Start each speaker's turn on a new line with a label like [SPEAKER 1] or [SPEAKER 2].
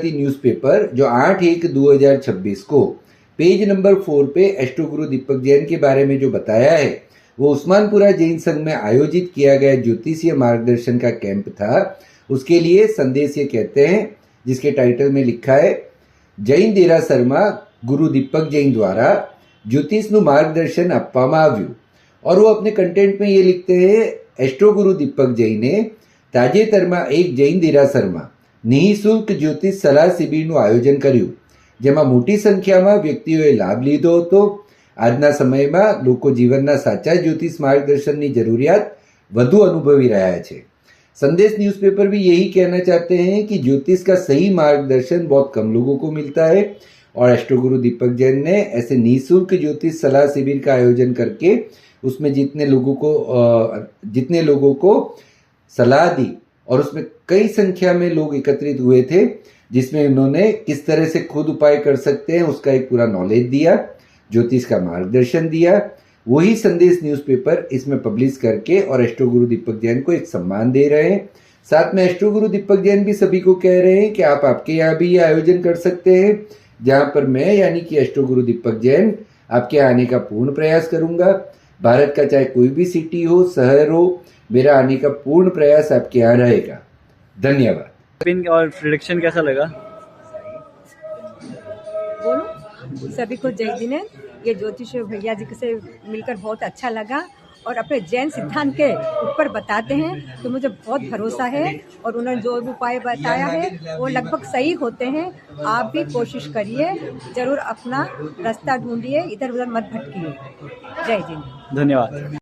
[SPEAKER 1] Newspaper जो 8/1/2026 को page number 4 पे एस्ट्रो गुरु दीपक जैन के बारे में जो बताया है वो उस्मानपुरा जैन संघ में आयोजित किया गया ज्योतिषीय मार्गदर्शन का कैंप था। उसके लिए संदेश ये कहते हैं, जिसके टाइटल में लिखा है, જૈન દેરાસરમાં ગુરુ દીપક જૈન द्वारा જ્યોતિષનું માર્ગદર્શન આપવામાં આવ્યું। और वो अपने कंटेंट में ये लिखते हैं, एस्ट्रो गुरु दीपक जैने તાજેતરમાં એક જૈન દેરાસરમાં નિઃશુલ્ક જ્યોતિષ સલાહ શિબિરનું આયોજન કર્યું, જેમાં મોટી સંખ્યામાં વ્યક્તિઓએ લાભ લીધો હતો। આજના સમયમાં લોકો જીવનના સાચા જ્યોતિષ માર્ગદર્શનની જરૂરિયાત વધુ અનુભવી રહ્યા છે। संदेश न्यूज़पेपर भी यही कहना चाहते हैं कि ज्योतिष का सही मार्गदर्शन बहुत कम लोगों को मिलता है और एस्ट्रो गुरु दीपक जैन ने ऐसे निःशुल्क ज्योतिष सलाह शिविर का आयोजन करके उसमें जितने लोगों को सलाह दी और उसमें कई संख्या में लोग एकत्रित हुए थे, जिसमें उन्होंने किस तरह से खुद उपाय कर सकते हैं उसका एक पूरा नॉलेज दिया, ज्योतिष का मार्गदर्शन दिया। वही संदेश न्यूज़पेपर इसमें पब्लिश करके और एस्ट्रो गुरु दीपक जैन को एक सम्मान दे रहे हैं। साथ में एस्ट्रो गुरु दीपक जैन भी सभी को कह रहे हैं कि आप आपके यहाँ भी ये आयोजन कर सकते हैं, जहाँ पर मैं यानी कि एस्ट्रो गुरु दीपक जैन आपके आने का पूर्ण प्रयास करूँगा। भारत का चाहे कोई भी सिटी हो, शहर हो, मेरा आने का पूर्ण प्रयास आपके यहाँ रहेगा। धन्यवाद।
[SPEAKER 2] और प्रेडिक्शन कैसा लगा?
[SPEAKER 3] बोलो, सभी को जय जिनेंद्र। ये ज्योतिष भैया जी से मिलकर बहुत अच्छा लगा और अपने जैन सिद्धांत के ऊपर बताते हैं तो मुझे बहुत भरोसा है और उन्होंने जो उपाय बताया है वो लगभग सही होते हैं। आप भी कोशिश करिए, जरूर अपना रास्ता ढूंढिए, इधर उधर मत भटकिए। जय जिनेंद्र।
[SPEAKER 2] धन्यवाद।